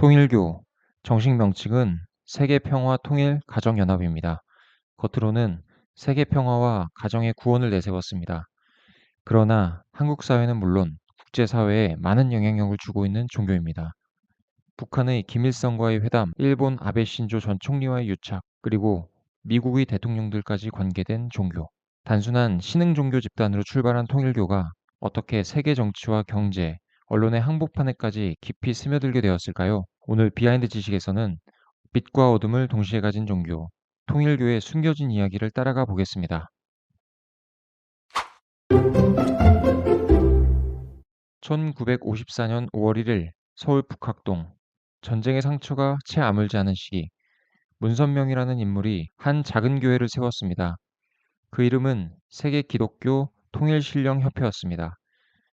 통일교, 정식 명칭은 세계평화통일가정연합입니다. 겉으로는 세계평화와 가정의 구원을 내세웠습니다. 그러나 한국 사회는 물론 국제사회에 많은 영향력을 주고 있는 종교입니다. 북한의 김일성과의 회담, 일본 아베 신조 전 총리와의 유착, 그리고 미국의 대통령들까지 관계된 종교. 단순한 신흥 종교 집단으로 출발한 통일교가 어떻게 세계 정치와 경제, 언론의 한복판에까지 깊이 스며들게 되었을까요? 오늘 비하인드 지식에서는 빛과 어둠을 동시에 가진 종교, 통일교의 숨겨진 이야기를 따라가 보겠습니다. 1954년 5월 1일 서울 북학동. 전쟁의 상처가 채 아물지 않은 시기, 문선명이라는 인물이 한 작은 교회를 세웠습니다. 그 이름은 세계 기독교 통일신령협회였습니다.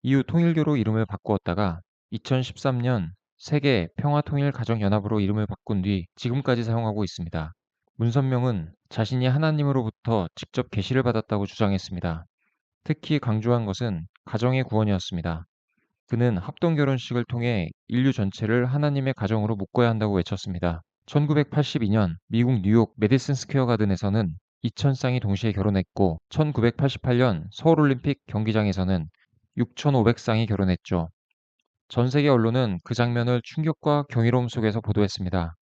이후 통일교로 이름을 바꾸었다가 2013년 세계 평화통일가정연합으로 이름을 바꾼 뒤 지금까지 사용하고 있습니다. 문선명은 자신이 하나님으로부터 직접 계시를 받았다고 주장했습니다. 특히 강조한 것은 가정의 구원이었습니다. 그는 합동결혼식을 통해 인류 전체를 하나님의 가정으로 묶어야 한다고 외쳤습니다. 1982년 미국 뉴욕 메디슨 스퀘어 가든에서는 2,000쌍이 동시에 결혼했고 1988년 서울올림픽 경기장에서는 6,500쌍이 결혼했죠. 전 세계 언론은 그 장면을 충격과 경이로움 속에서 보도했습니다.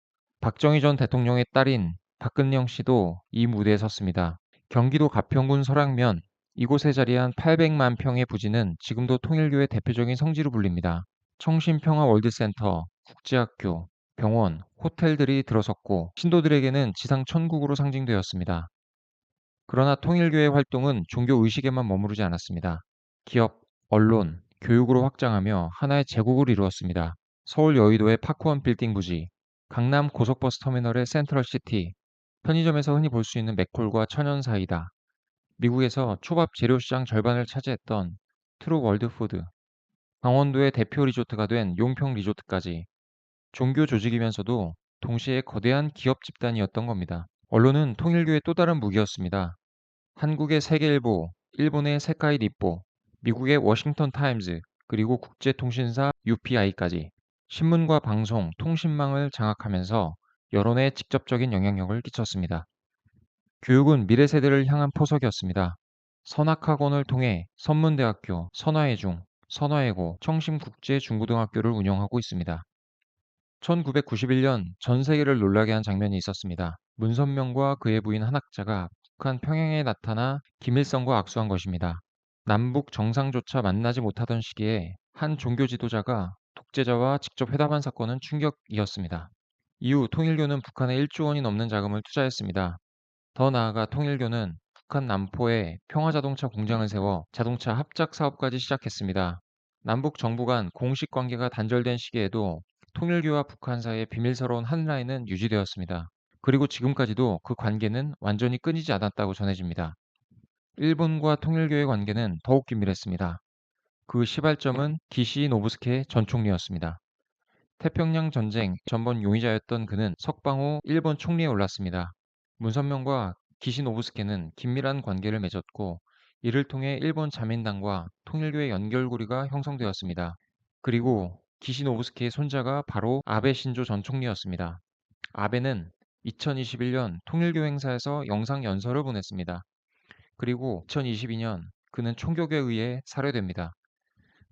박정희 전 대통령의 딸인 박근영 씨도 이 무대에 섰습니다. 경기도 가평군 설악면 이곳에 자리한 800만 평의 부지는 지금도 통일교의 대표적인 성지로 불립니다. 청신평화월드센터, 국제학교, 병원, 호텔들이 들어섰고 신도들에게는 지상 천국으로 상징되었습니다. 그러나 통일교의 활동은 종교 의식에만 머무르지 않았습니다. 기업, 언론, 교육으로 확장하며 하나의 제국을 이루었습니다. 서울 여의도의 파크원 빌딩 부지, 강남 고속버스 터미널의 센트럴시티, 편의점에서 흔히 볼 수 있는 맥콜과 천연 사이다, 미국에서 초밥 재료시장 절반을 차지했던 트루 월드푸드, 강원도의 대표 리조트가 된 용평 리조트까지 종교 조직이면서도 동시에 거대한 기업 집단이었던 겁니다. 언론은 통일교의 또 다른 무기였습니다. 한국의 세계일보, 일본의 세카이 니포, 미국의 워싱턴 타임즈, 그리고 국제통신사 UPI까지 신문과 방송, 통신망을 장악하면서 여론에 직접적인 영향력을 끼쳤습니다. 교육은 미래 세대를 향한 포석이었습니다. 선악학원을 통해 선문대학교, 선화예중, 선화예고, 청심국제중고등학교를 운영하고 있습니다. 1991년 전 세계를 놀라게 한 장면이 있었습니다. 문선명과 그의 부인 한 학자가 북한 평양에 나타나 김일성과 악수한 것입니다. 남북 정상조차 만나지 못하던 시기에 한 종교 지도자가 독재자와 직접 회담한 사건은 충격이었습니다. 이후 통일교는 북한에 1조 원이 넘는 자금을 투자했습니다. 더 나아가 통일교는 북한 남포에 평화자동차 공장을 세워 자동차 합작 사업까지 시작했습니다. 남북 정부 간 공식 관계가 단절된 시기에도 통일교와 북한 사이의 비밀스러운 한 라인은 유지되었습니다. 그리고 지금까지도 그 관계는 완전히 끊이지 않았다고 전해집니다. 일본과 통일교의 관계는 더욱 긴밀했습니다. 그 시발점은 기시 노부스케 전 총리였습니다. 태평양 전쟁 전번 용의자였던 그는 석방 후 일본 총리에 올랐습니다. 문선명과 기시노부스케는 긴밀한 관계를 맺었고 이를 통해 일본 자민당과 통일교의 연결고리가 형성되었습니다. 그리고 기시노부스케의 손자가 바로 아베 신조 전 총리였습니다. 아베는 2021년 통일교 행사에서 영상 연설을 보냈습니다. 그리고 2022년 그는 총격에 의해 살해됩니다.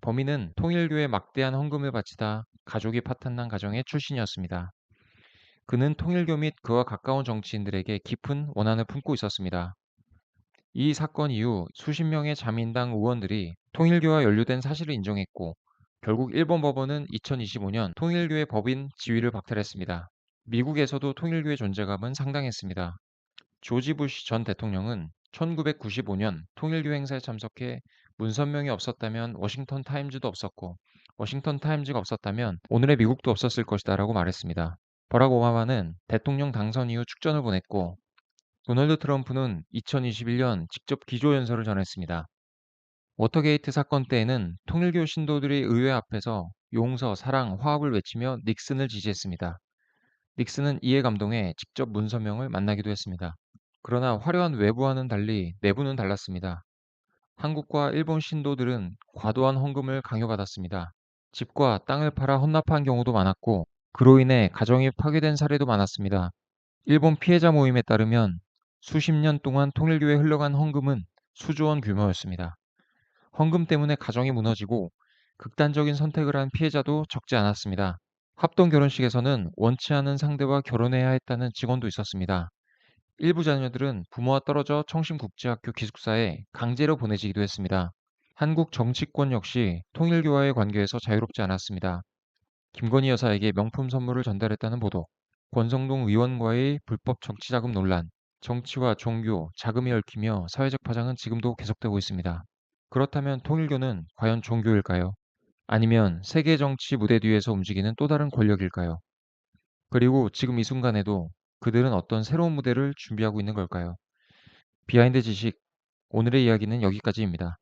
범인은 통일교에 막대한 헌금을 바치다 가족이 파탄난 가정의 출신이었습니다. 그는 통일교 및 그와 가까운 정치인들에게 깊은 원한을 품고 있었습니다. 이 사건 이후 수십 명의 자민당 의원들이 통일교와 연루된 사실을 인정했고 결국 일본 법원은 2025년 통일교의 법인 지위를 박탈했습니다. 미국에서도 통일교의 존재감은 상당했습니다. 조지 부시 전 대통령은 1995년 통일교 행사에 참석해 문선명이 없었다면 워싱턴 타임즈도 없었고 워싱턴 타임즈가 없었다면 오늘의 미국도 없었을 것이다라고 말했습니다. 버락 오바마는 대통령 당선 이후 축전을 보냈고 도널드 트럼프는 2021년 직접 기조연설을 전했습니다. 워터게이트 사건 때에는 통일교 신도들이 의회 앞에서 용서, 사랑, 화합을 외치며 닉슨을 지지했습니다. 닉슨은 이에 감동해 직접 문선명을 만나기도 했습니다. 그러나 화려한 외부와는 달리 내부는 달랐습니다. 한국과 일본 신도들은 과도한 헌금을 강요받았습니다. 집과 땅을 팔아 헌납한 경우도 많았고 그로 인해 가정이 파괴된 사례도 많았습니다. 일본 피해자 모임에 따르면 수십 년 동안 통일교에 흘러간 헌금은 수조 원 규모였습니다. 헌금 때문에 가정이 무너지고 극단적인 선택을 한 피해자도 적지 않았습니다. 합동 결혼식에서는 원치 않은 상대와 결혼해야 했다는 증언도 있었습니다. 일부 자녀들은 부모와 떨어져 청심국제학교 기숙사에 강제로 보내지기도 했습니다. 한국 정치권 역시 통일교와의 관계에서 자유롭지 않았습니다. 김건희 여사에게 명품 선물을 전달했다는 보도, 권성동 의원과의 불법 정치자금 논란, 정치와 종교, 자금이 얽히며 사회적 파장은 지금도 계속되고 있습니다. 그렇다면 통일교는 과연 종교일까요? 아니면 세계 정치 무대 뒤에서 움직이는 또 다른 권력일까요? 그리고 지금 이 순간에도 그들은 어떤 새로운 무대를 준비하고 있는 걸까요? 비하인드 지식, 오늘의 이야기는 여기까지입니다.